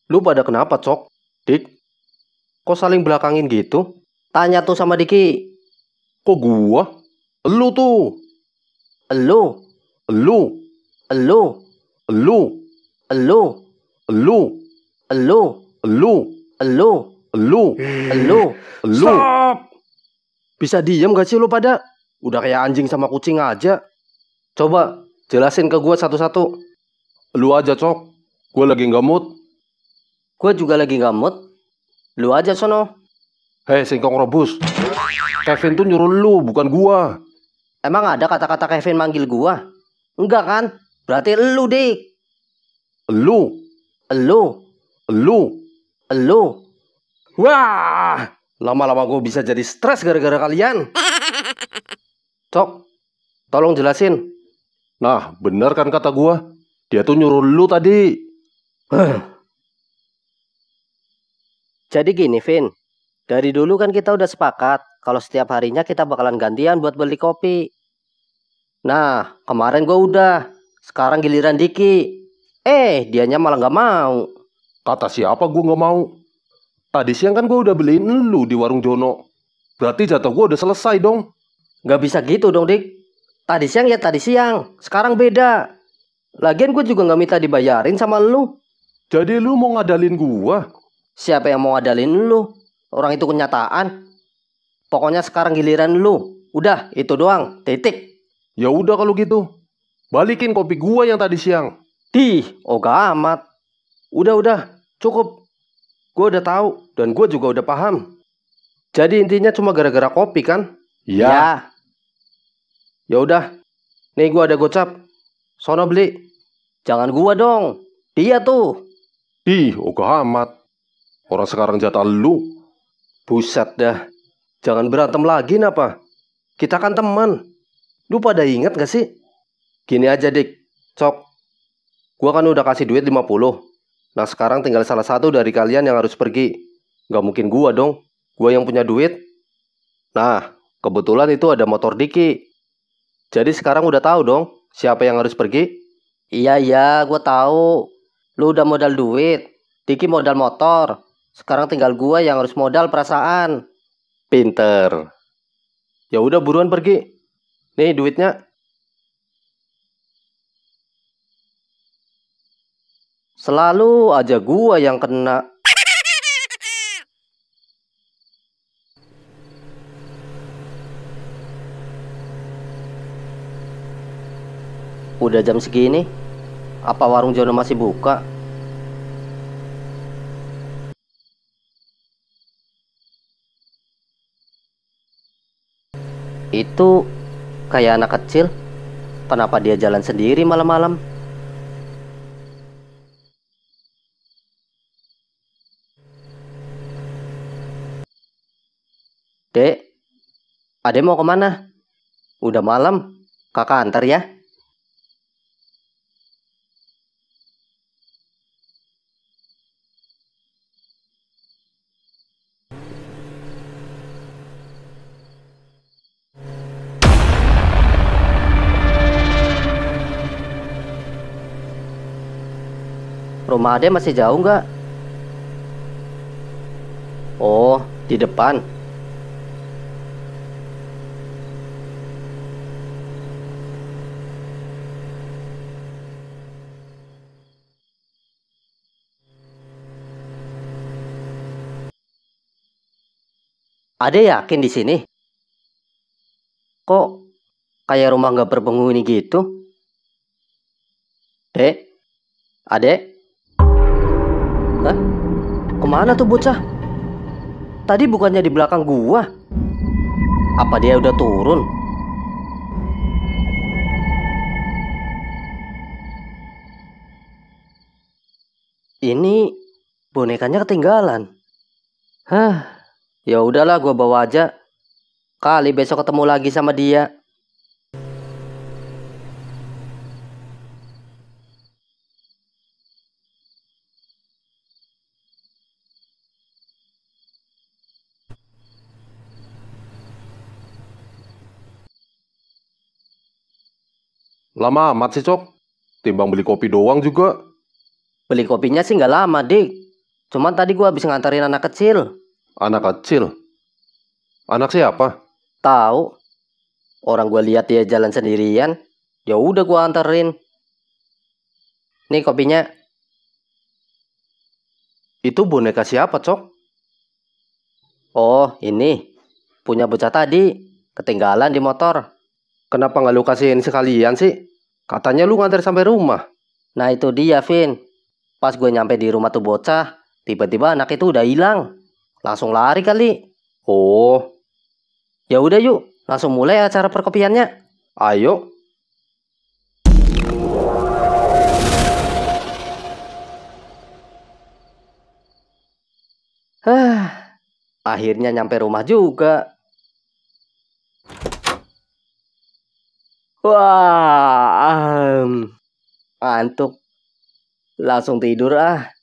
Lu pada kenapa, Cok? Dik, kok saling belakangin gitu? Tanya tuh sama Diki. Kok gua? Elu tuh. Elu, Elu. elu, Elu. elu, Elu. elu, Elu. elu, Elu. elu. Elu. Stop! Bisa diem gak sih lu pada? Udah kayak anjing sama kucing aja. Coba jelasin ke gua satu-satu. Lu aja, Cok. Gua lagi nggak mood. Gua juga lagi gak mood. Lu aja sono. Hei, singkong rebus. Kevin tuh nyuruh lu, bukan gua. Emang ada kata-kata Kevin manggil gua? Enggak kan? Berarti elu, Dik. Elu. Elu, Elu. elu. Wah, lama-lama gue bisa jadi stres gara-gara kalian. Cok, tolong jelasin. Nah, bener kan kata gua? Dia tuh nyuruh lu tadi. Jadi gini, Vin. Dari dulu kan kita udah sepakat kalau setiap harinya kita bakalan gantian buat beli kopi. Nah, kemarin gue udah. Sekarang giliran Diki. Dianya malah gak mau. Kata siapa gua nggak mau? Tadi siang kan gua udah beliin lu di warung Jono. Berarti jatah gua udah selesai dong. Gak bisa gitu dong, Dik. Tadi siang ya tadi siang. Sekarang beda. Lagian gue juga gak minta dibayarin sama lu. Jadi lu mau ngadalin gua? Siapa yang mau ngadalin lu? Orang itu kenyataan. Pokoknya sekarang giliran lu. Udah, itu doang. Titik. Ya udah kalau gitu. Balikin kopi gua yang tadi siang. Ogah amat. Udah. Cukup. Gue udah tahu. Dan gue juga udah paham. Jadi intinya cuma gara-gara kopi kan? Ya. Ya udah. Nih gue ada gocap. Sono beli. Jangan gua dong. Dia tuh. Ogah amat. Orang sekarang jatah lu. Buset dah. Jangan berantem lagi napa? Kita kan teman. Lu pada ingat gak sih? Gini aja Dik. Cok. Gua kan udah kasih duit 50. Nah sekarang tinggal salah satu dari kalian yang harus pergi. Gak mungkin gua dong. Gua yang punya duit. Nah kebetulan itu ada motor Diki. Jadi sekarang udah tahu dong siapa yang harus pergi? Iya, gua tahu. Lu udah modal duit. Diki modal motor. Sekarang tinggal gua yang harus modal perasaan. Pinter. Ya udah buruan pergi. Nih duitnya. Selalu aja gua yang kena. Udah jam segini. Apa warung Jono masih buka? Itu kayak anak kecil. Kenapa dia jalan sendiri malam-malam? Dek, Ade mau kemana? Udah malam. Kakak antar ya. Rumah Ade masih jauh nggak? Oh, di depan. Ade yakin di sini? Kok kayak rumah nggak berpenghuni gitu? Dek, Ade? Hah? Kemana tuh bocah? Tadi bukannya di belakang gua? Apa dia udah turun? Ini bonekanya ketinggalan. Hah, ya udahlah gua bawa aja. Kali besok ketemu lagi sama dia. Lama amat sih, Cok. Timbang beli kopi doang juga. Beli kopinya sih nggak lama, Dik. Cuman tadi gua habis nganterin anak kecil. Anak kecil? Anak siapa? Tahu. Orang gua lihat dia jalan sendirian. Ya udah gua anterin. Nih kopinya. Itu boneka siapa, Cok? Oh, ini. Punya bocah tadi. Ketinggalan di motor. Kenapa nggak lu kasihin sekalian sih? Katanya lu nganter sampai rumah. Nah itu dia, Vin. Pas gue nyampe di rumah tuh bocah, tiba-tiba anak itu udah hilang. Langsung lari kali. Oh, Ya udah yuk, langsung mulai acara perkopiannya. ayo. Akhirnya nyampe rumah juga. Wah, ngantuk. Langsung tidur ah.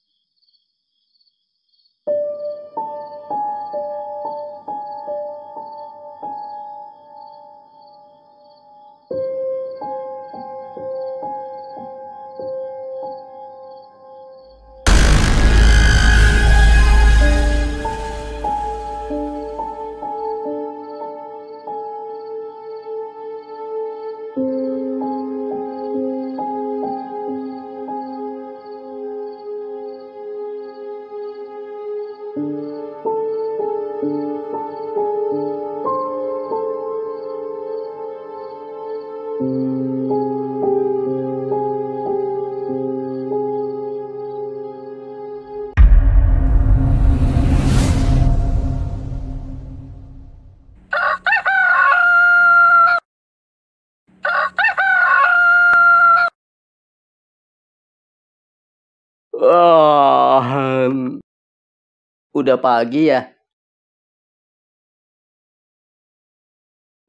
Udah pagi ya?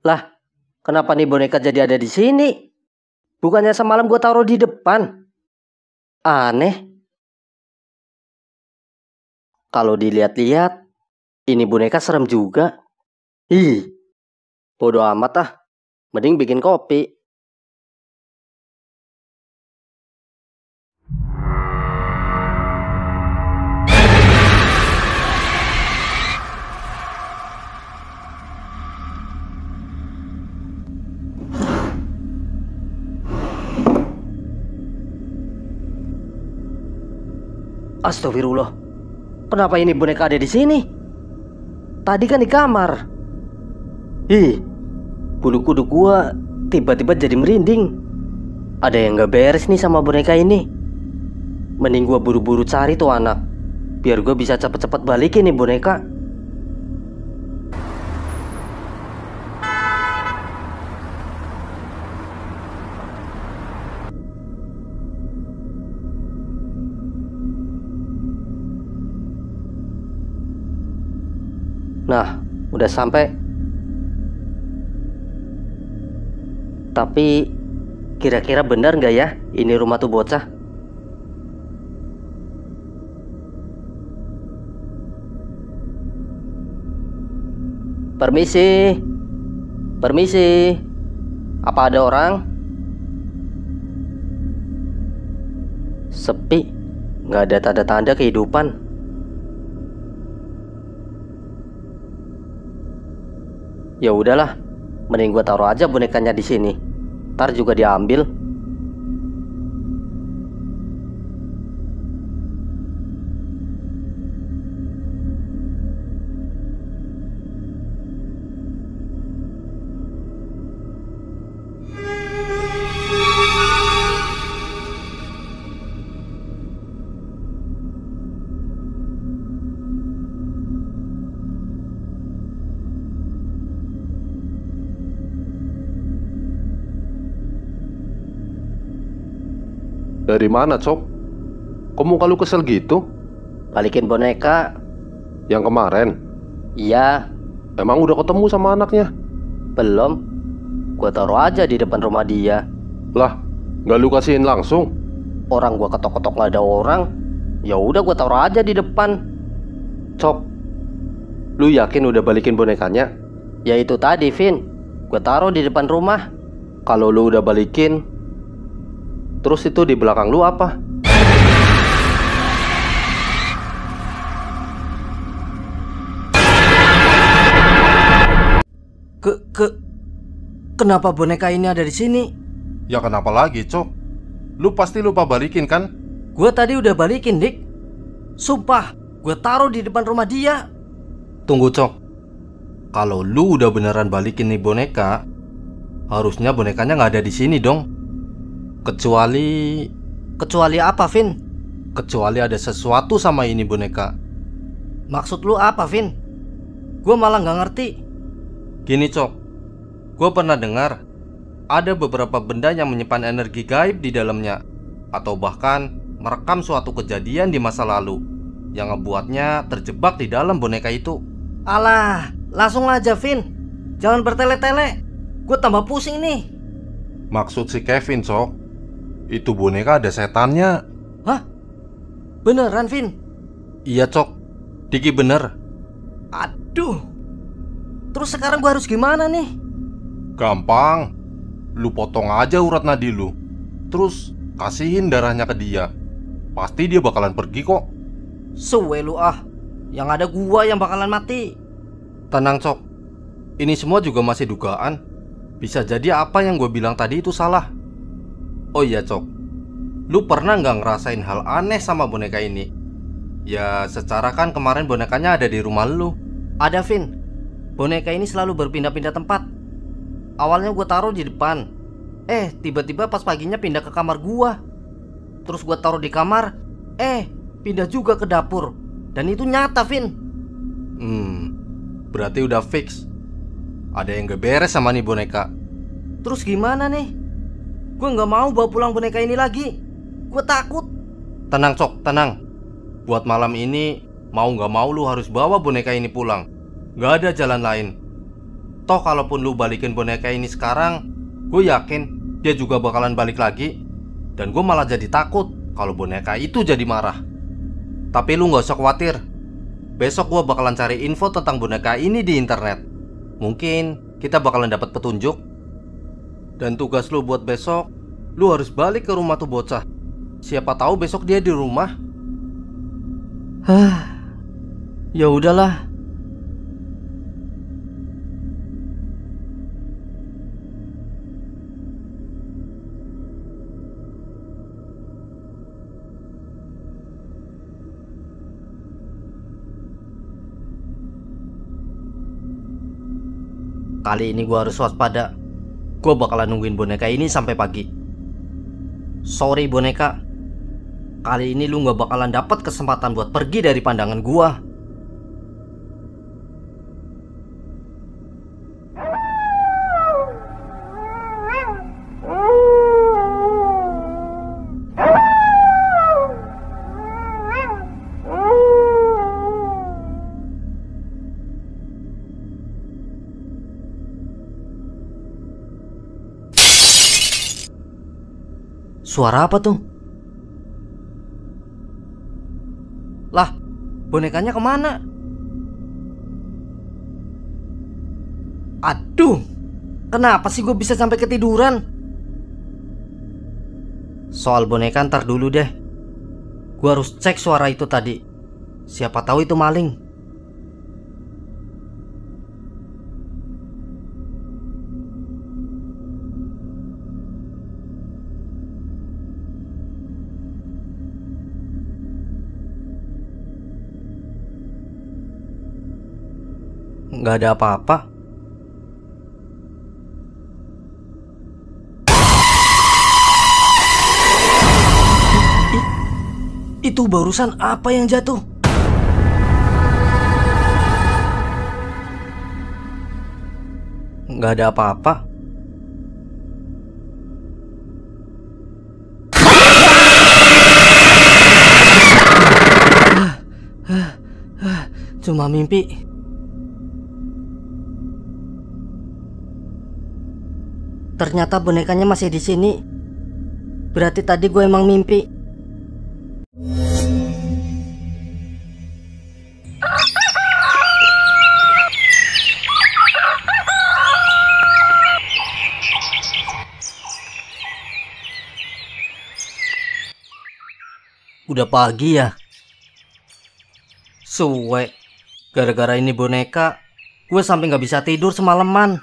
Lah, kenapa nih boneka jadi ada di sini? Bukannya semalam gue taruh di depan. Aneh. Kalau dilihat-lihat, ini boneka serem juga. Ih, bodo amat ah. Mending bikin kopi. Astagfirullah. Kenapa ini boneka ada di sini? Tadi kan di kamar. Ih, bulu kuduk gua tiba-tiba jadi merinding. Ada yang gak beres nih sama boneka ini. Mending gua buru-buru cari tuh anak, biar gua bisa cepet-cepet balikin nih boneka. Nah, udah sampai. Tapi kira-kira benar nggak ya ini rumah tuh bocah? Permisi. Permisi. Apa ada orang? Sepi. Nggak ada tanda-tanda kehidupan. Ya udahlah, mending gua taruh aja bonekanya di sini. Ntar juga diambil. Dari mana, Cok? Kok muka lu kesel gitu? Balikin boneka. Yang kemarin? Iya. Emang udah ketemu sama anaknya? Belum. Gua taruh aja di depan rumah dia. Lah, nggak lu kasihin langsung? Orang gua ketok-ketok nggak ada orang. Ya udah gua taruh aja di depan. Cok, lu yakin udah balikin bonekanya? Ya itu tadi, Vin. Gua taruh di depan rumah. Kalau lu udah balikin, terus itu di belakang lu apa? Kenapa boneka ini ada di sini? Ya kenapa lagi, Cok? Lu pasti lupa balikin kan? Gue tadi udah balikin, Dik. Sumpah, gue taruh di depan rumah dia. Tunggu, Cok. Kalau lu udah beneran balikin nih boneka, harusnya bonekanya nggak ada di sini dong. Kecuali apa, Vin? Kecuali ada sesuatu sama ini boneka. Maksud lu apa, Vin? Gue malah nggak ngerti. Gini, Cok. Gue pernah dengar ada beberapa benda yang menyimpan energi gaib di dalamnya, atau bahkan merekam suatu kejadian di masa lalu yang ngebuatnya terjebak di dalam boneka itu. Alah, langsung aja, Vin. Jangan bertele-tele. Gue tambah pusing nih. Maksud si Kevin, Cok, itu boneka ada setannya. Hah? Beneran, Vin? Iya, Cok. Diki bener. Aduh. Terus sekarang gue harus gimana nih? Gampang. Lu potong aja urat nadi lu, terus kasihin darahnya ke dia. Pasti dia bakalan pergi kok. Suwe lu ah. Yang ada gua yang bakalan mati. Tenang, Cok. Ini semua juga masih dugaan. Bisa jadi apa yang gue bilang tadi itu salah. Oh iya, Cok. Lu pernah nggak ngerasain hal aneh sama boneka ini? Ya secara kan kemarin bonekanya ada di rumah lu. Ada, Vin. Boneka ini selalu berpindah-pindah tempat. Awalnya gue taruh di depan. Tiba-tiba pas paginya pindah ke kamar gua. Terus gue taruh di kamar. Pindah juga ke dapur. Dan itu nyata, Vin. Berarti udah fix. Ada yang gak beres sama nih boneka. Terus gimana nih? Gue gak mau bawa pulang boneka ini lagi. Gue takut. Tenang, Cok, tenang. Buat malam ini, mau gak mau lu harus bawa boneka ini pulang. Gak ada jalan lain. Toh kalaupun lu balikin boneka ini sekarang, gue yakin dia juga bakalan balik lagi. Dan gue malah jadi takut kalau boneka itu jadi marah. Tapi lu gak usah khawatir. Besok gue bakalan cari info tentang boneka ini di internet. Mungkin kita bakalan dapat petunjuk. Dan tugas lu buat besok, lu harus balik ke rumah tuh bocah. Siapa tahu besok dia di rumah. Ya udahlah. Kali ini gue harus waspada. Gue bakalan nungguin boneka ini sampai pagi. Sorry boneka, kali ini lu gak bakalan dapat kesempatan buat pergi dari pandangan gue. Suara apa tuh? Lah, bonekanya kemana? Aduh, kenapa sih gue bisa sampai ketiduran? Soal boneka ntar dulu deh. Gue harus cek suara itu tadi. Siapa tahu itu maling. Nggak ada apa-apa. Itu barusan apa yang jatuh? Nggak ada apa-apa. Cuma mimpi. Ternyata bonekanya masih di sini. Berarti tadi gue emang mimpi. Udah pagi ya? Suwe. Gara-gara ini boneka, gue sampai gak bisa tidur semalaman.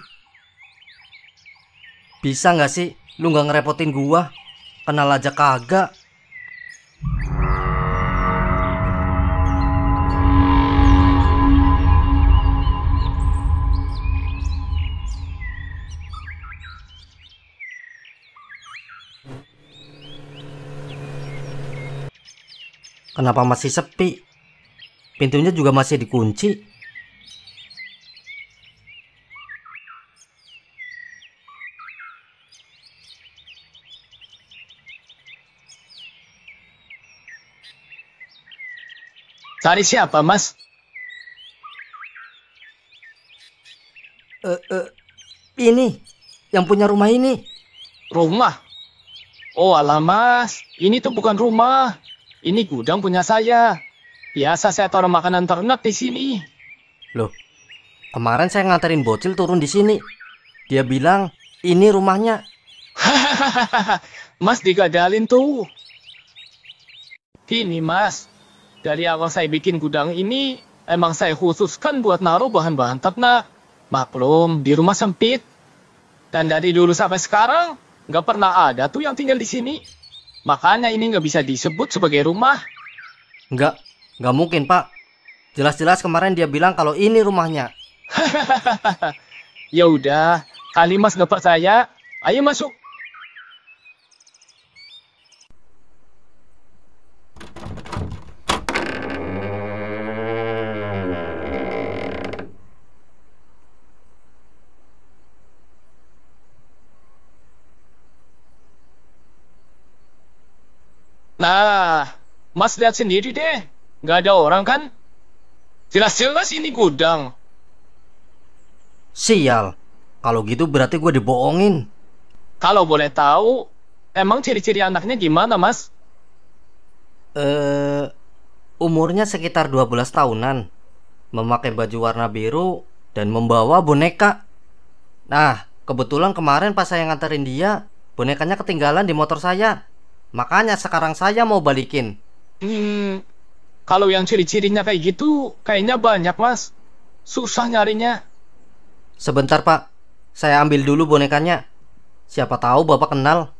Bisa nggak sih lu nggak ngerepotin gua? Kenal aja kagak. Kenapa masih sepi? Pintunya juga masih dikunci. Cari siapa, Mas? Ini yang punya rumah ini. Rumah? Oh alah, Mas. Ini tuh bukan rumah. Ini gudang punya saya. Biasa saya taruh makanan ternak di sini. Loh, kemarin saya nganterin bocil turun di sini. Dia bilang ini rumahnya. Mas digadalin tuh. Ini, Mas. Dari awal saya bikin gudang ini, emang saya khususkan buat naruh bahan-bahan ternak. Maklum, di rumah sempit. Dan dari dulu sampai sekarang, nggak pernah ada tuh yang tinggal di sini. Makanya ini nggak bisa disebut sebagai rumah. Nggak mungkin, Pak. Jelas-jelas kemarin dia bilang kalau ini rumahnya. Ya udah, kali Mas nggak percaya, ayo masuk. Nah, Mas lihat sendiri deh. Nggak ada orang kan? Jelas-jelas ini gudang. Sial. Kalau gitu berarti gue dibohongin. Kalau boleh tahu, emang ciri-ciri anaknya gimana, Mas? Umurnya sekitar 12 tahunan. Memakai baju warna biru dan membawa boneka. Nah, kebetulan kemarin pas saya nganterin dia, bonekanya ketinggalan di motor saya. Makanya sekarang saya mau balikin. Kalau yang ciri-cirinya kayak gitu, kayaknya banyak, Mas. Susah nyarinya. Sebentar, Pak. Saya ambil dulu bonekanya. Siapa tahu Bapak kenal.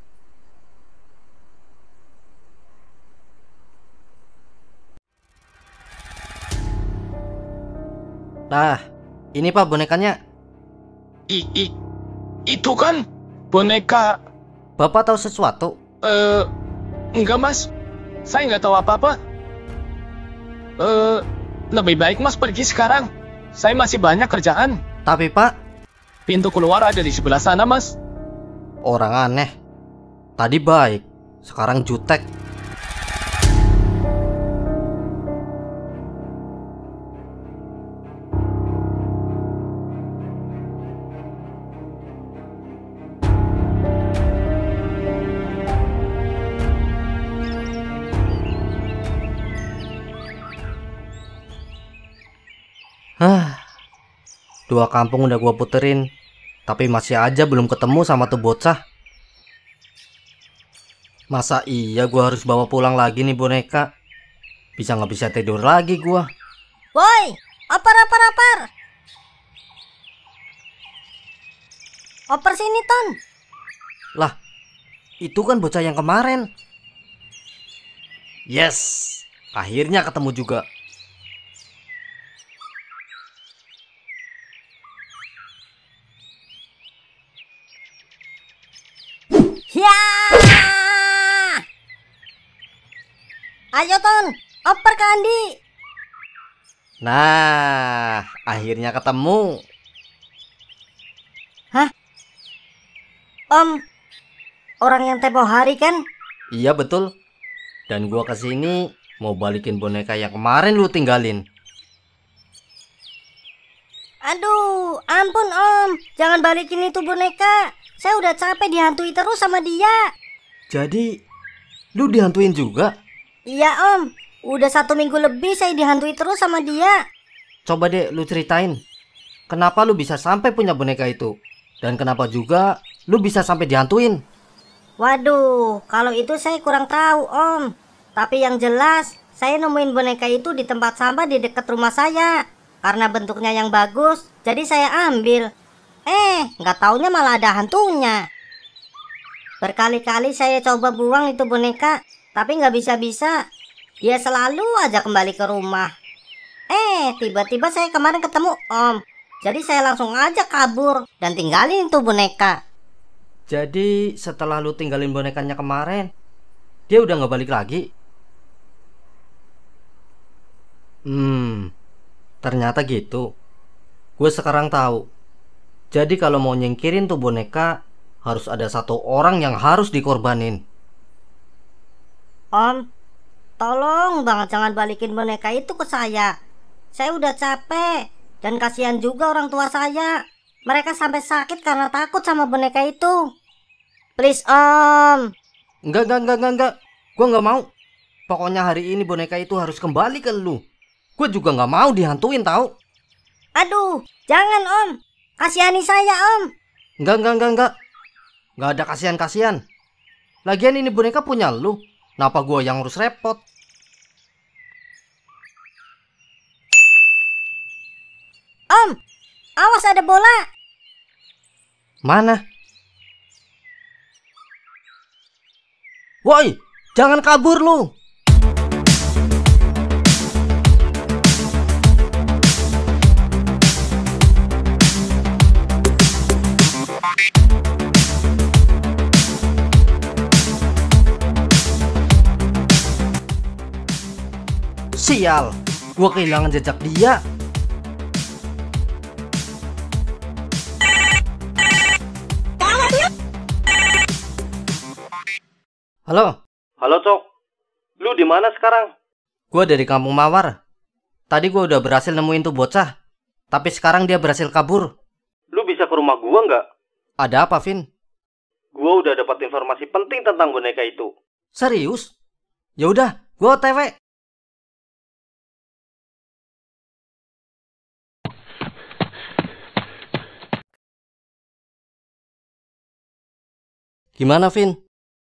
Nah, ini Pak bonekanya. Itu kan boneka. Bapak tahu sesuatu? Enggak, Mas. Saya nggak tahu apa-apa. Lebih baik Mas pergi sekarang. Saya masih banyak kerjaan. Tapi Pak, Pintu keluar ada di sebelah sana, Mas. orang aneh. Tadi baik, sekarang jutek. Dua kampung udah gua puterin, tapi masih aja belum ketemu sama tuh bocah. Masa iya gua harus bawa pulang lagi nih boneka? Bisa nggak bisa tidur lagi gua. Woi, oper. Oper sini, Ton. Lah, itu kan bocah yang kemarin. Yes, akhirnya ketemu juga. Ya! Ayo, Ton. Oper ke Andi. Nah, akhirnya ketemu. Om, orang yang tempo hari kan? Iya betul. Dan gua kesini mau balikin boneka yang kemarin lu tinggalin. Aduh, ampun Om. Jangan balikin itu boneka. Saya udah capek dihantui terus sama dia. Jadi, lu dihantuin juga? Iya Om, udah 1 minggu lebih saya dihantui terus sama dia. Coba deh lu ceritain. Kenapa lu bisa sampai punya boneka itu? Dan kenapa juga lu bisa sampai dihantuin? Waduh, kalau itu saya kurang tahu Om. Tapi yang jelas, saya nemuin boneka itu di tempat sampah di dekat rumah saya. Karena bentuknya yang bagus, jadi saya ambil. Nggak taunya malah ada hantunya. Berkali-kali saya coba buang itu boneka, tapi nggak bisa-bisa. Dia selalu aja kembali ke rumah. Tiba-tiba saya kemarin ketemu Om. Jadi saya langsung aja kabur dan tinggalin tuh boneka. Jadi setelah lu tinggalin bonekanya kemarin, dia udah nggak balik lagi? Ternyata gitu. Gue sekarang tahu. Jadi kalau mau nyingkirin tuh boneka, harus ada satu orang yang harus dikorbanin. Om, tolong banget jangan balikin boneka itu ke saya. Saya udah capek dan kasihan juga orang tua saya. Mereka sampai sakit karena takut sama boneka itu. Please Om. Enggak. Gue nggak mau. Pokoknya hari ini boneka itu harus kembali ke lu. Gue juga nggak mau dihantuin tahu. Aduh, jangan Om. Kasihani saya Om. Enggak. Nggak ada kasihan. Lagian ini boneka punya lu. Kenapa gue yang harus repot? Om, awas ada bola. Mana? Woi, jangan kabur lu. Sial, gua kehilangan jejak dia. Halo. Halo, Cok. Lu di mana sekarang? Gua dari Kampung Mawar. Tadi gua udah berhasil nemuin tuh bocah. Tapi sekarang dia berhasil kabur. Lu bisa ke rumah gua nggak? Ada apa, Vin? Gua udah dapat informasi penting tentang boneka itu. Serius? Ya udah, gua OTW. Gimana, Vin?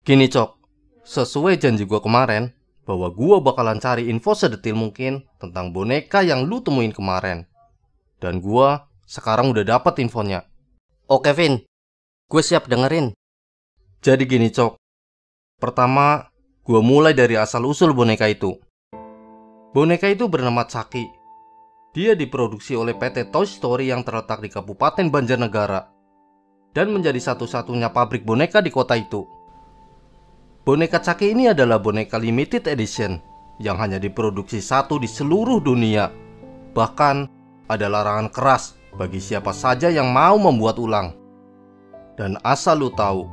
Gini, Cok. Sesuai janji gua kemarin, bahwa gua bakalan cari info sedetil mungkin tentang boneka yang lu temuin kemarin. Dan gua sekarang udah dapet infonya. Oke, Vin. Gue siap dengerin. Jadi gini, Cok. Pertama, gua mulai dari asal-usul boneka itu. Boneka itu bernama Chucky. Dia diproduksi oleh PT Toy Story yang terletak di Kabupaten Banjarnegara dan menjadi satu-satunya pabrik boneka di kota itu. Boneka Chucky ini adalah boneka limited edition yang hanya diproduksi satu di seluruh dunia. Bahkan ada larangan keras bagi siapa saja yang mau membuat ulang. Dan asal lu tahu,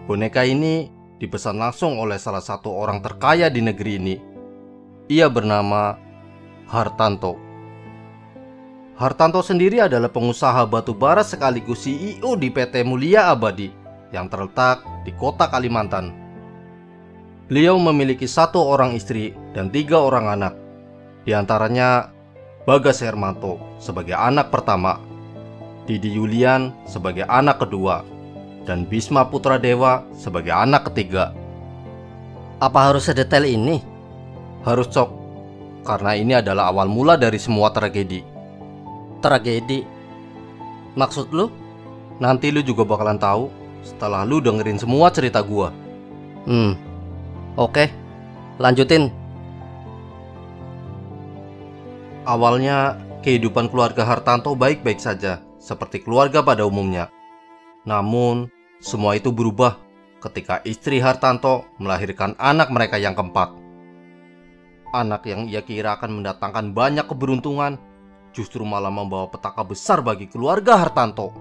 boneka ini dipesan langsung oleh salah satu orang terkaya di negeri ini. Ia bernama Hartanto. Hartanto sendiri adalah pengusaha batu bara sekaligus CEO di PT Mulia Abadi yang terletak di kota Kalimantan. Beliau memiliki 1 orang istri dan 3 orang anak. Di antaranya Bagas Hermanto sebagai anak pertama, Didi Yulian sebagai anak kedua, dan Bisma Putra Dewa sebagai anak ketiga. Apa harus sedetail ini? Harus, Cok, karena ini adalah awal mula dari semua tragedi. Tragedi? Maksud lu? Nanti lu juga bakalan tahu setelah lu dengerin semua cerita gua. Oke, lanjutin. Awalnya, kehidupan keluarga Hartanto baik-baik saja, seperti keluarga pada umumnya. Namun, semua itu berubah ketika istri Hartanto melahirkan anak mereka yang keempat. Anak yang ia kira akan mendatangkan banyak keberuntungan, justru malah membawa petaka besar bagi keluarga Hartanto.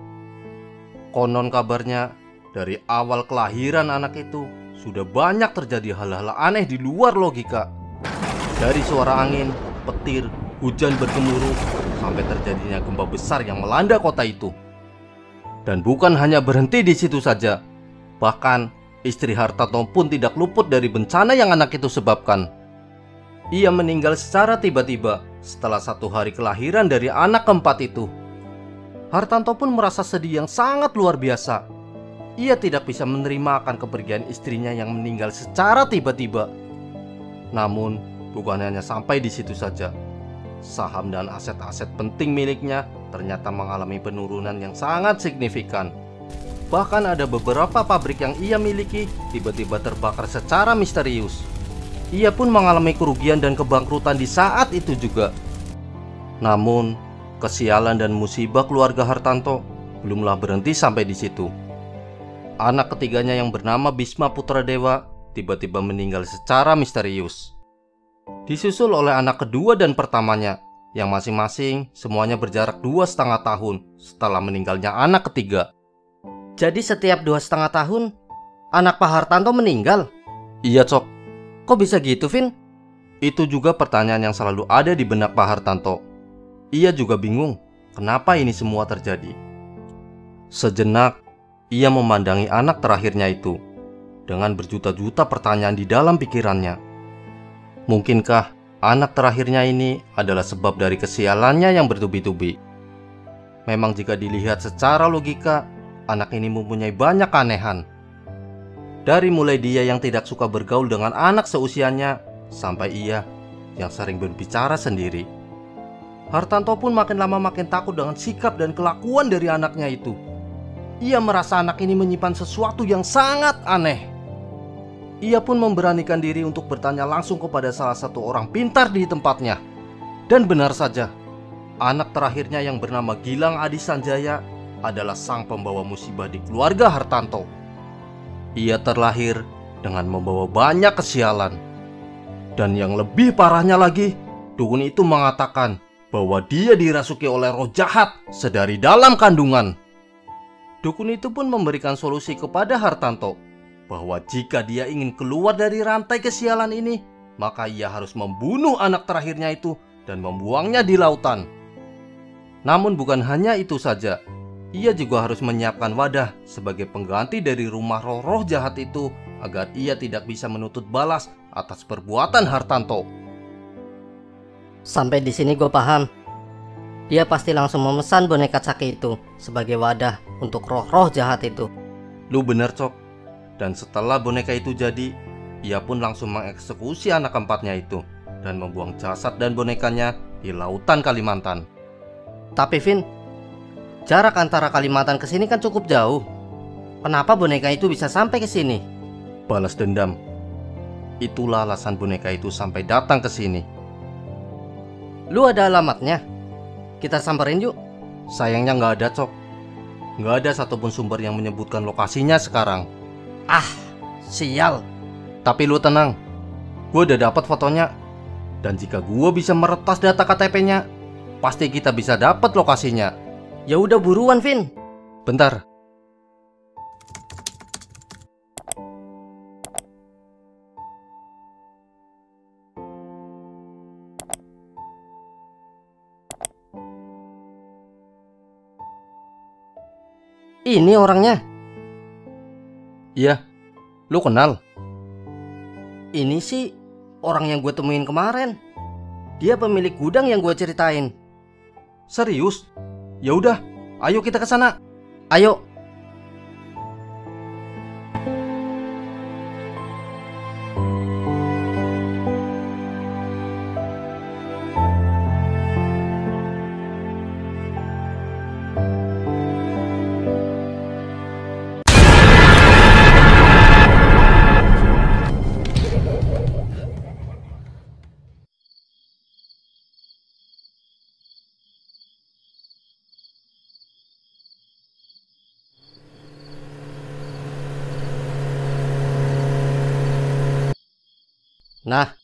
Konon kabarnya, dari awal kelahiran anak itu, sudah banyak terjadi hal-hal aneh di luar logika. Dari suara angin, petir, hujan bergemuruh, sampai terjadinya gempa besar yang melanda kota itu. Dan bukan hanya berhenti di situ saja. Bahkan, istri Hartanto pun tidak luput dari bencana yang anak itu sebabkan. Ia meninggal secara tiba-tiba setelah 1 hari kelahiran dari anak keempat itu. Hartanto pun merasa sedih yang sangat luar biasa. Ia tidak bisa menerima akan kepergian istrinya yang meninggal secara tiba-tiba. Namun, bukan hanya sampai di situ saja. Saham dan aset-aset penting miliknya ternyata mengalami penurunan yang sangat signifikan. Bahkan ada beberapa pabrik yang ia miliki tiba-tiba terbakar secara misterius. Ia pun mengalami kerugian dan kebangkrutan di saat itu juga. Namun, kesialan dan musibah keluarga Hartanto belumlah berhenti sampai di situ. Anak ketiganya yang bernama Bisma Putradewa tiba-tiba meninggal secara misterius. Disusul oleh anak kedua dan pertamanya, yang masing-masing semuanya berjarak 2,5 tahun setelah meninggalnya anak ketiga. Jadi setiap 2,5 tahun, anak Pak Hartanto meninggal? Iya, Cok. Kok bisa gitu, Vin? Itu juga pertanyaan yang selalu ada di benak Pak Hartanto. Ia juga bingung kenapa ini semua terjadi. Sejenak, ia memandangi anak terakhirnya itu dengan berjuta-juta pertanyaan di dalam pikirannya. Mungkinkah anak terakhirnya ini adalah sebab dari kesialannya yang bertubi-tubi? Memang jika dilihat secara logika, anak ini mempunyai banyak keanehan. Dari mulai dia yang tidak suka bergaul dengan anak seusianya, sampai ia yang sering berbicara sendiri. Hartanto pun makin lama makin takut dengan sikap dan kelakuan dari anaknya itu. Ia merasa anak ini menyimpan sesuatu yang sangat aneh. Ia pun memberanikan diri untuk bertanya langsung kepada salah satu orang pintar di tempatnya. Dan benar saja, anak terakhirnya yang bernama Gilang Adi Sanjaya adalah sang pembawa musibah di keluarga Hartanto. Ia terlahir dengan membawa banyak kesialan. Dan yang lebih parahnya lagi, dukun itu mengatakan bahwa dia dirasuki oleh roh jahat sedari dalam kandungan. Dukun itu pun memberikan solusi kepada Hartanto bahwa jika dia ingin keluar dari rantai kesialan ini, maka ia harus membunuh anak terakhirnya itu dan membuangnya di lautan. Namun bukan hanya itu saja, ia juga harus menyiapkan wadah sebagai pengganti dari rumah roh-roh jahat itu agar ia tidak bisa menuntut balas atas perbuatan Hartanto. Sampai di sini gue paham. Dia pasti langsung memesan boneka Caki itu sebagai wadah untuk roh-roh jahat itu. Lu bener, Cok. Dan setelah boneka itu jadi, ia pun langsung mengeksekusi anak keempatnya itu dan membuang jasad dan bonekanya di lautan Kalimantan. Tapi Vin, jarak antara Kalimantan ke sini kan cukup jauh. Kenapa boneka itu bisa sampai ke sini? Balas dendam. Itulah alasan boneka itu sampai datang ke sini. Lu ada alamatnya? Kita samperin yuk. Sayangnya nggak ada, Cok. Nggak ada satupun sumber yang menyebutkan lokasinya sekarang. Ah, sial. Tapi lu tenang, gue udah dapat fotonya. Dan jika gue bisa meretas data KTP-nya, pasti kita bisa dapat lokasinya. Ya udah buruan, Vin. Bentar. Ini orangnya. Iya, lu kenal? Ini sih orang yang gue temuin kemarin. Dia pemilik gudang yang gue ceritain. Serius? Ya udah, ayo kita ke sana. Ayo. Nah,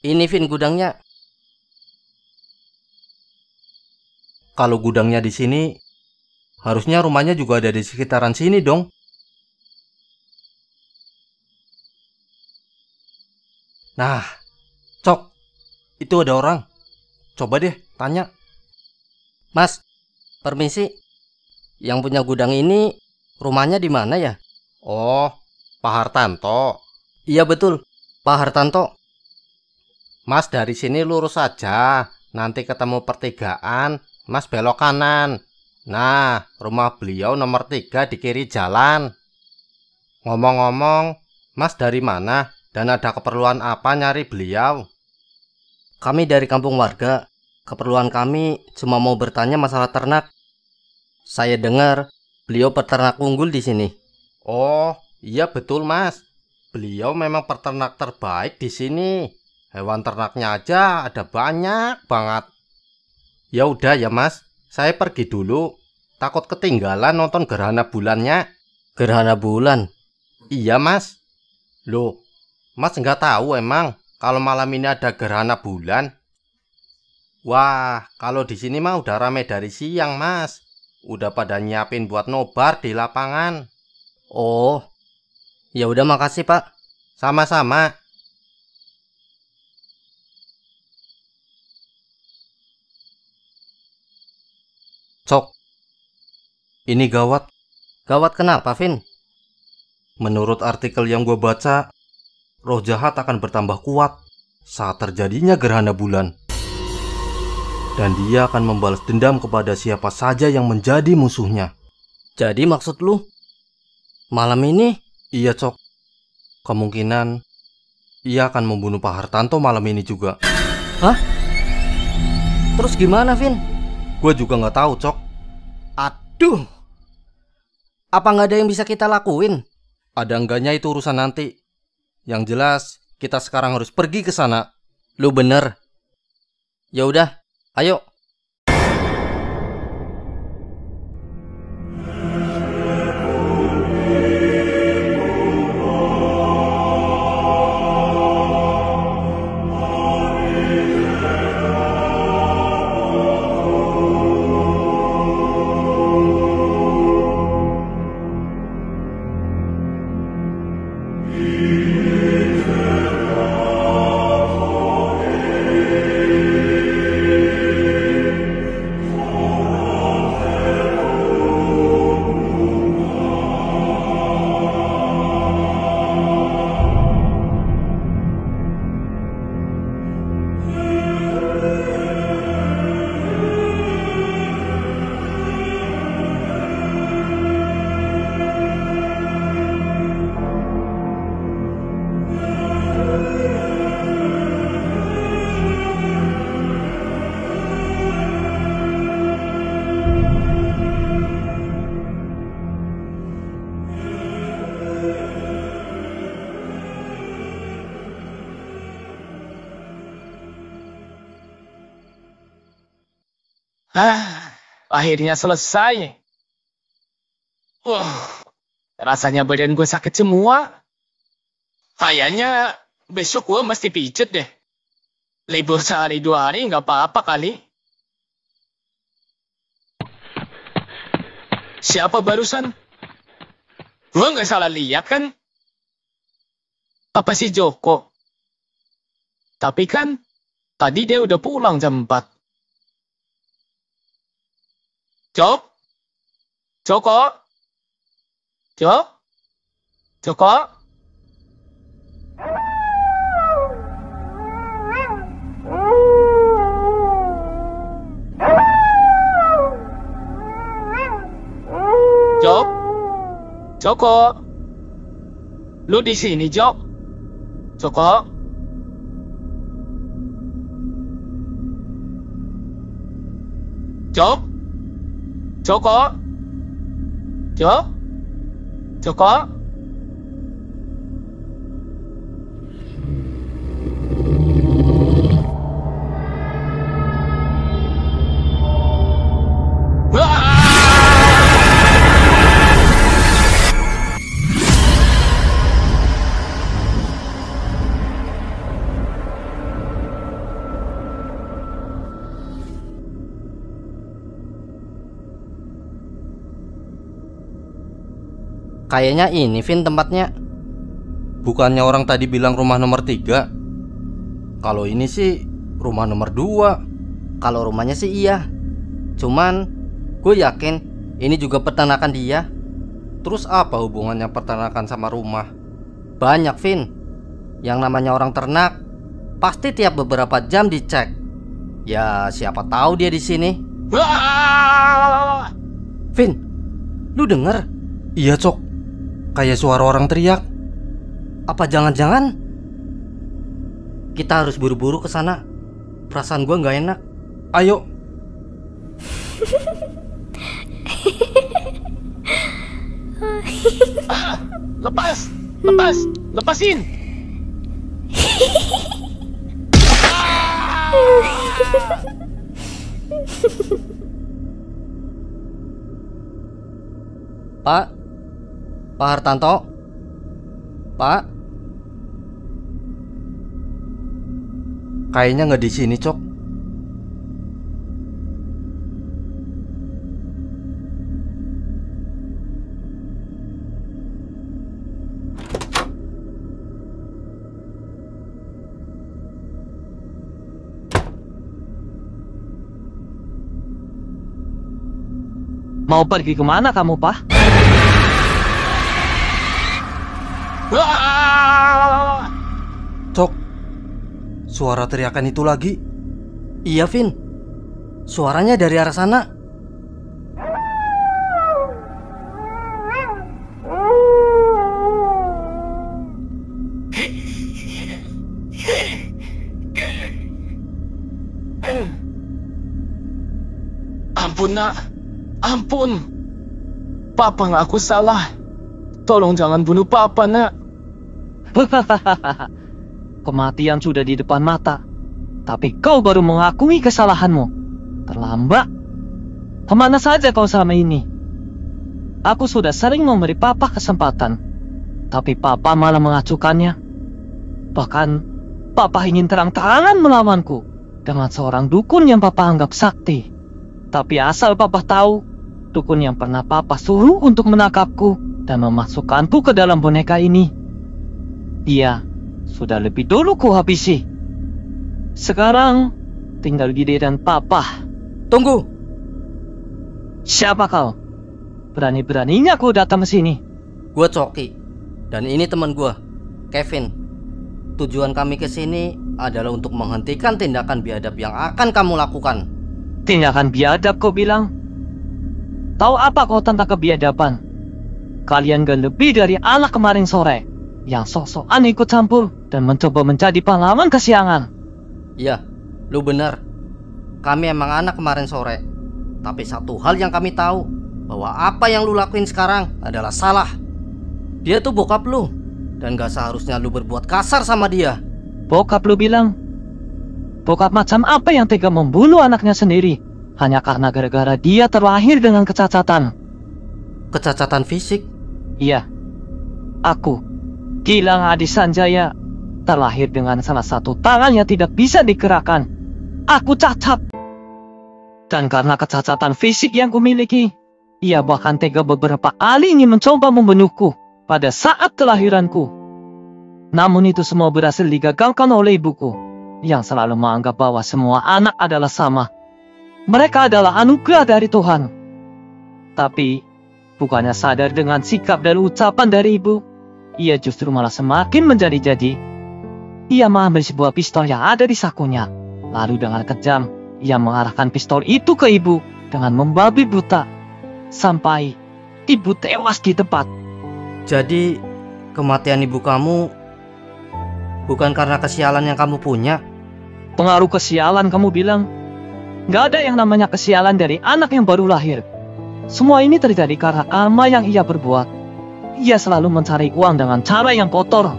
ini Vin gudangnya. Kalau gudangnya di sini, harusnya rumahnya juga ada di sekitaran sini dong. Nah, Cok, itu ada orang. Coba deh tanya. Mas, permisi. Yang punya gudang ini rumahnya di mana ya? Oh, Pak Hartanto. Iya betul, Pak Hartanto. Mas dari sini lurus saja. Nanti ketemu pertigaan, Mas belok kanan. Nah, rumah beliau nomor 3 di kiri jalan. Ngomong-ngomong, Mas dari mana? Dan ada keperluan apa nyari beliau? Kami dari kampung warga. Keperluan kami cuma mau bertanya masalah ternak. Saya dengar Beliau peternak unggul di sini. Oh, iya betul Mas. Beliau memang peternak terbaik di sini. Hewan ternaknya aja ada banyak banget. Ya udah ya Mas, saya pergi dulu. Takut ketinggalan nonton gerhana bulannya. Gerhana bulan? Iya Mas. Loh, Mas nggak tahu emang kalau malam ini ada gerhana bulan? Wah, kalau di sini mah udah rame dari siang Mas. Udah pada nyiapin buat nobar di lapangan. Oh, ya udah makasih Pak. Sama-sama. Cok, ini gawat. Gawat kenapa, Vin? Menurut artikel yang gue baca, roh jahat akan bertambah kuat saat terjadinya gerhana bulan. Dan dia akan membalas dendam kepada siapa saja yang menjadi musuhnya. Jadi maksud lu, malam ini? Iya, Cok. Kemungkinan ia akan membunuh Pak Hartanto malam ini juga. Hah? Terus gimana, Vin? Gue juga nggak tahu, Cok. Aduh. Apa nggak ada yang bisa kita lakuin? Ada enggaknya itu urusan nanti. Yang jelas, kita sekarang harus pergi ke sana. Lu bener. Ya udah, ayo. Akhirnya selesai. Rasanya badan gue sakit semua. Kayaknya besok gue mesti pijet deh. Libur sehari 2 hari nggak apa-apa kali. Siapa barusan? Gue nggak salah lihat kan? Apa si Joko? Tapi kan tadi dia udah pulang jam 4. Jok? Joko? Jok? Joko? Jok? Joko? Lu di sini, Jok? Joko? Jok? Joko? Jok? Joko? Kayaknya ini, Vin, tempatnya. Bukannya orang tadi bilang rumah nomor 3? Kalau ini sih rumah nomor 2. Kalau rumahnya sih iya. Cuman gue yakin ini juga peternakan dia. Terus apa hubungannya peternakan sama rumah? Banyak, Vin. Yang namanya orang ternak pasti tiap beberapa jam dicek. Ya siapa tahu dia di sini. Vin, lu denger? Iya, Cok. Kayak suara orang teriak. Apa jangan-jangan kita harus buru-buru ke sana? Perasaan gue nggak enak. Ayo. Lepas! Lepas! Lepasin! Pak? Pak Hartanto? Pak? Kayaknya nggak di sini, Cok. Mau pergi kemana kamu, Pak? Cok, suara teriakan itu lagi. Iya, Vin. Suaranya dari arah sana. Ampun, Nak. Ampun. Papa ngaku salah. Tolong jangan bunuh Papa, Nak. Kematian sudah di depan mata, tapi kau baru mengakui kesalahanmu. Terlambat. Kemana saja kau selama ini? Aku sudah sering memberi Papa kesempatan, tapi Papa malah mengacukannya. Bahkan Papa ingin terang-terangan melawanku dengan seorang dukun yang Papa anggap sakti. Tapi asal Papa tahu, dukun yang pernah Papa suruh untuk menangkapku dan memasukkanku ke dalam boneka ini, dia sudah lebih dulu kuhabisi. Sekarang tinggal Gide dan Papa. Tunggu. Siapa kau? Berani-beraninya kau datang ke sini. Gue Coki. Dan ini teman gue, Kevin. Tujuan kami ke sini adalah untuk menghentikan tindakan biadab yang akan kamu lakukan. Tindakan biadab kau bilang? Tahu apa kau tentang kebiadaban? Kalian gak lebih dari anak kemarin sore yang sok-sokan ikut campur dan mencoba menjadi pahlawan kesiangan. Iya, lu benar. Kami emang anak kemarin sore. Tapi satu hal yang kami tahu, bahwa apa yang lu lakuin sekarang adalah salah. Dia tuh bokap lu, dan gak seharusnya lu berbuat kasar sama dia. Bokap lu bilang? Bokap macam apa yang tega membunuh anaknya sendiri hanya karena gara-gara dia terlahir dengan kecacatan? Kecacatan fisik? Iya. Aku, Gilang Adi Sanjaya, terlahir dengan salah satu tangan yang tidak bisa digerakkan. Aku cacat. Dan karena kecacatan fisik yang kumiliki, ia bahkan tega beberapa kali ingin mencoba membunuhku pada saat kelahiranku. Namun itu semua berhasil digagalkan oleh ibuku yang selalu menganggap bahwa semua anak adalah sama. Mereka adalah anugerah dari Tuhan. Tapi bukannya sadar dengan sikap dan ucapan dari ibu, ia justru malah semakin menjadi-jadi. Ia mengambil sebuah pistol yang ada di sakunya, lalu dengan kejam ia mengarahkan pistol itu ke ibu dengan membabi buta sampai ibu tewas di tempat. Jadi kematian ibu kamu bukan karena kesialan yang kamu punya? Pengaruh kesialan kamu bilang? Gak ada yang namanya kesialan dari anak yang baru lahir. Semua ini terjadi karena karma yang ia perbuat. Ia selalu mencari uang dengan cara yang kotor.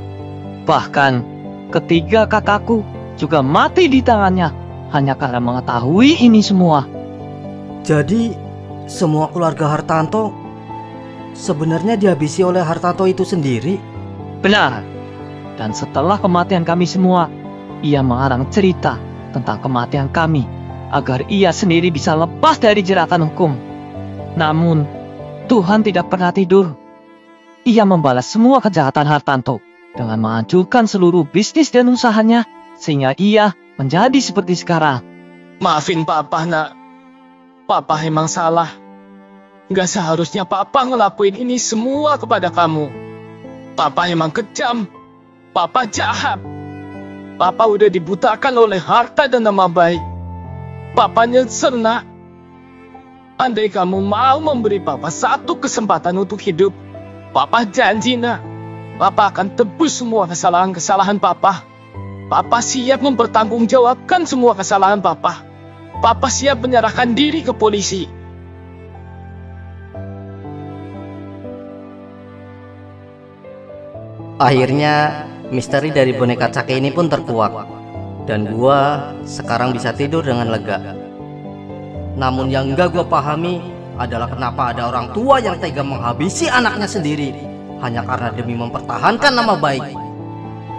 Bahkan ketiga kakakku juga mati di tangannya hanya karena mengetahui ini semua. Jadi semua keluarga Hartanto sebenarnya dihabisi oleh Hartanto itu sendiri? Benar. Dan setelah kematian kami semua, ia mengarang cerita tentang kematian kami agar ia sendiri bisa lepas dari jeratan hukum. Namun Tuhan tidak pernah tidur. Ia membalas semua kejahatan Hartanto dengan menghancurkan seluruh bisnis dan usahanya sehingga ia menjadi seperti sekarang. Maafin Papa, Nak. Papa emang salah. Gak seharusnya Papa ngelakuin ini semua kepada kamu. Papa emang kejam. Papa jahat. Papa udah dibutakan oleh harta dan nama baik. Papa nyesel, Nak. Andai kamu mau memberi Papa satu kesempatan untuk hidup, Papa janji, Nak, Papa akan tebus semua kesalahan-kesalahan Papa. Papa siap mempertanggungjawabkan semua kesalahan Papa. Papa siap menyerahkan diri ke polisi. Akhirnya misteri dari boneka Cake ini pun terkuak, dan gua sekarang bisa tidur dengan lega. Namun yang gak gua pahami adalah kenapa ada orang tua yang tega menghabisi anaknya sendiri hanya karena demi mempertahankan nama baik.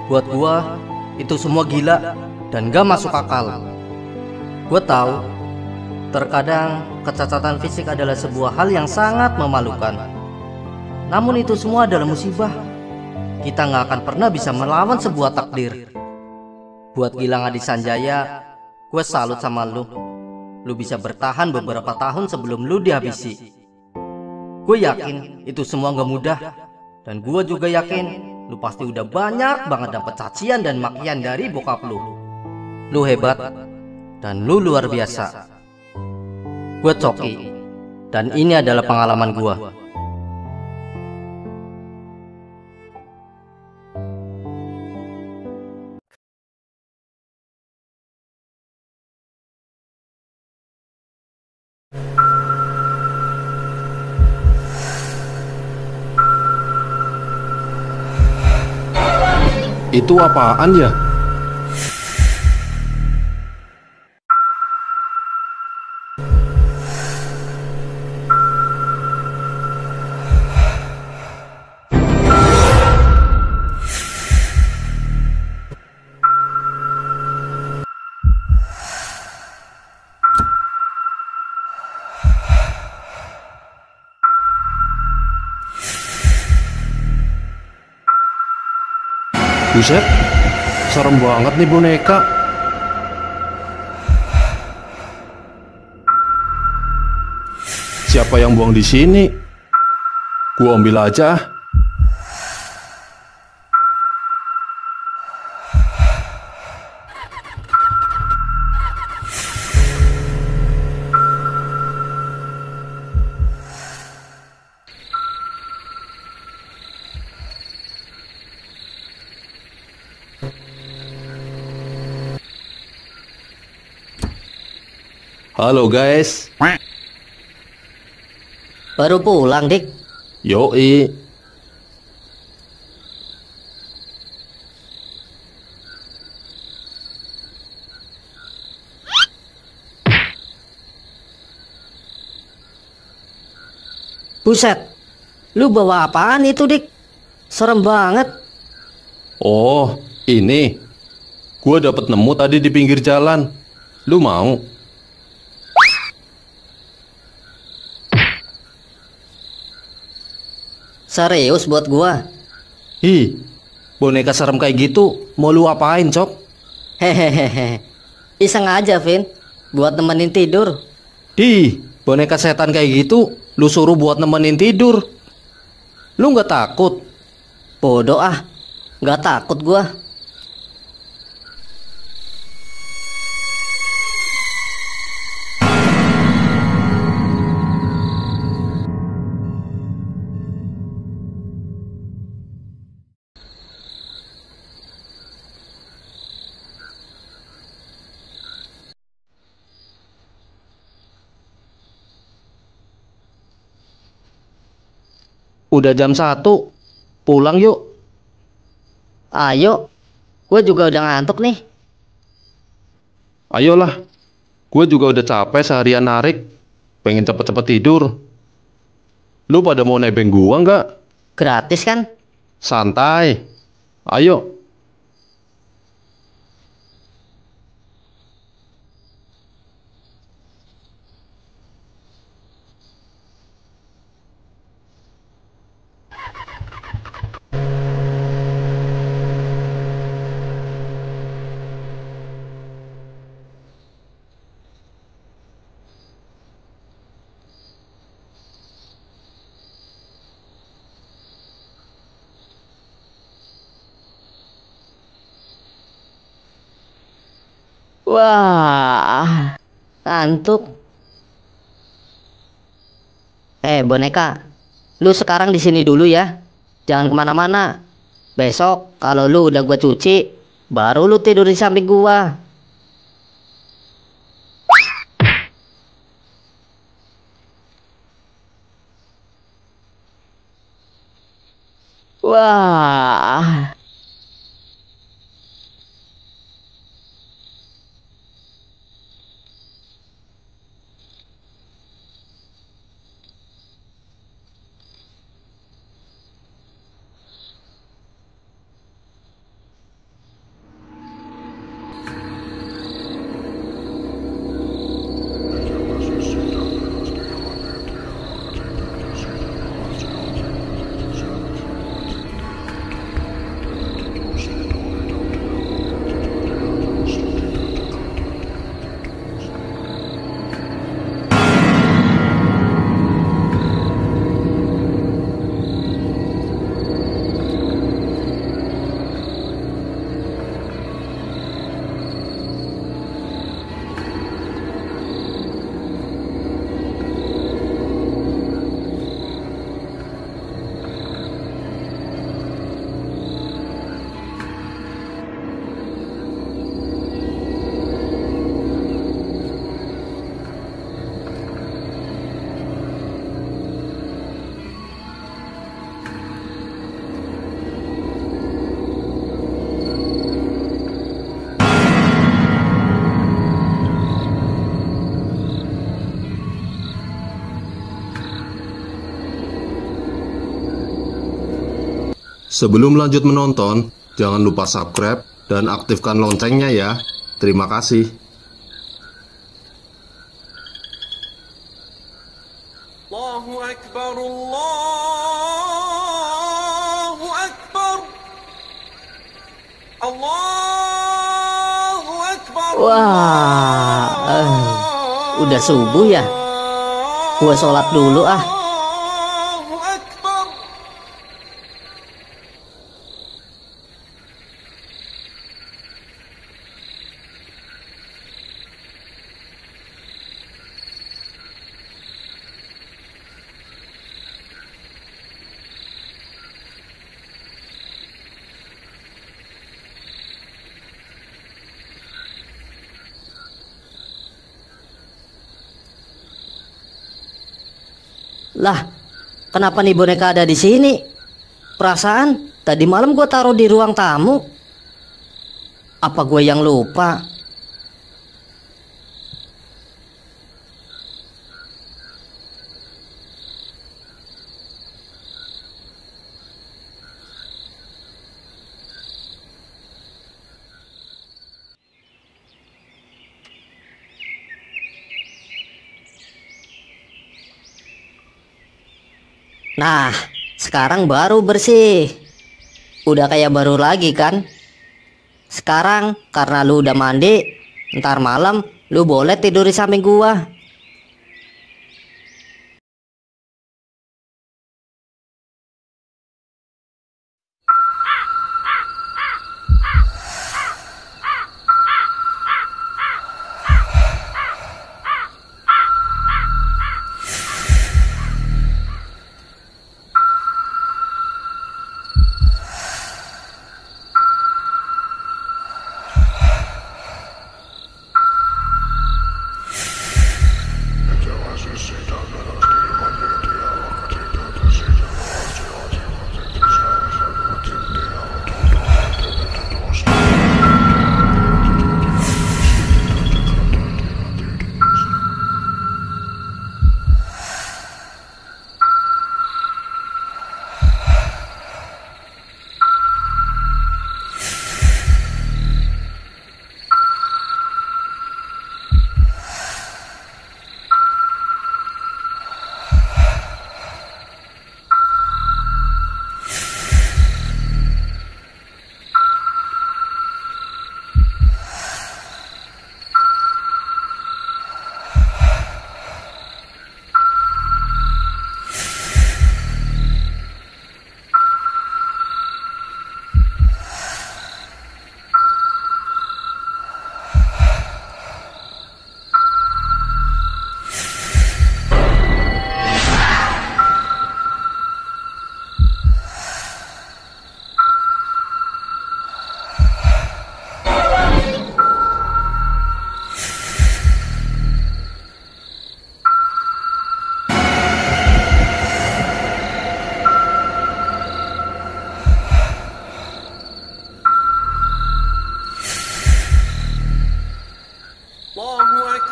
Buat gua itu semua gila dan gak masuk akal. Gua tahu terkadang kecacatan fisik adalah sebuah hal yang sangat memalukan. Namun itu semua adalah musibah. Kita nggak akan pernah bisa melawan sebuah takdir. Buat Gilang Adi Sanjaya, gue salut sama lu. Lu bisa bertahan beberapa tahun sebelum lu dihabisi. Gue yakin itu semua nggak mudah. Dan gue juga yakin lu pasti udah banyak banget dapet cacian dan makian dari bokap lu. Lu hebat dan lu luar biasa. Gue Coki, dan ini adalah pengalaman gue. Itu apaan ya? Buset, serem banget nih boneka. Siapa yang buang di sini? Gua ambil aja. Halo guys. Baru pulang, Dik. Yoi. Buset, lu bawa apaan itu, Dik? Serem banget. Oh, ini. Gua dapet nemu tadi di pinggir jalan. Lu mau? Serius buat gua. Hi, boneka serem kayak gitu, mau lu apain, Cok? Hehehe. Iseng aja, Vin. Buat nemenin tidur. Di, boneka setan kayak gitu, lu suruh buat nemenin tidur. Lu nggak takut? Bodoh ah. Nggak takut gua. Udah jam 1, pulang yuk. Ayo. Gua juga udah ngantuk nih. Ayolah, gue juga udah capek seharian narik. Pengen cepet-cepet tidur. Lu pada mau nebeng gua nggak? Gratis kan? Santai. Ayo. Wah, ngantuk. Boneka, lu sekarang di sini dulu ya. Jangan kemana-mana. Besok kalau lu udah gua cuci, baru lu tidur di samping gua. Wah. Sebelum lanjut menonton, jangan lupa subscribe dan aktifkan loncengnya ya. Terima kasih. Allahu Akbar, Allahu Akbar, Allahu Akbar. Wah, udah subuh ya? Gua sholat dulu ah. Allahu Akbar. Lah, kenapa nih boneka ada di sini? Perasaan tadi malam gue taruh di ruang tamu. Apa gue yang lupa? Nah, sekarang baru bersih. Udah kayak baru lagi kan? Sekarang karena lu udah mandi, ntar malam lu boleh tidur di samping gua.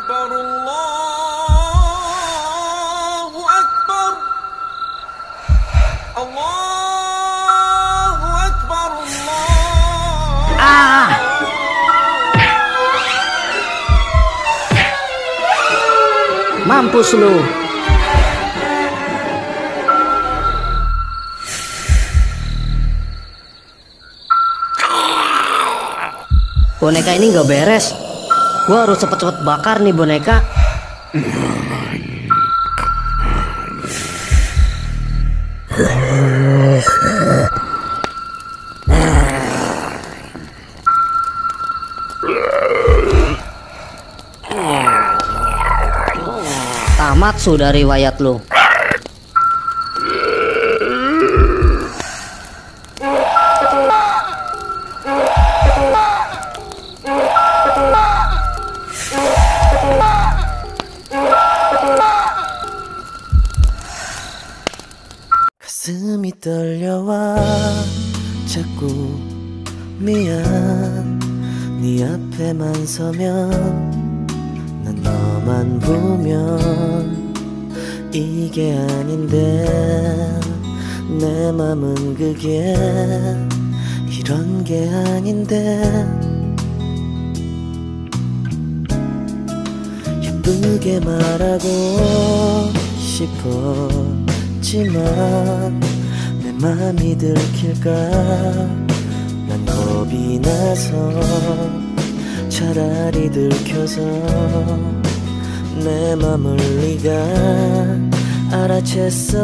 أكبر الله أكبر الله أكبر الله Mampus lu. Boneka ini nggak beres. Gua harus cepet-cepet bakar nih boneka. Tamat sudah riwayat lu. 가슴이 떨려와 자꾸 미안 네 앞에만 서면 난 너만 보면 이게 아닌데 내 맘은 그게 이런 게 아닌데 예쁘게 말하고 싶었지만 내 맘이 들킬까 난 겁이 나서 차라리 들켜서 내 맘을 네가 알아챘어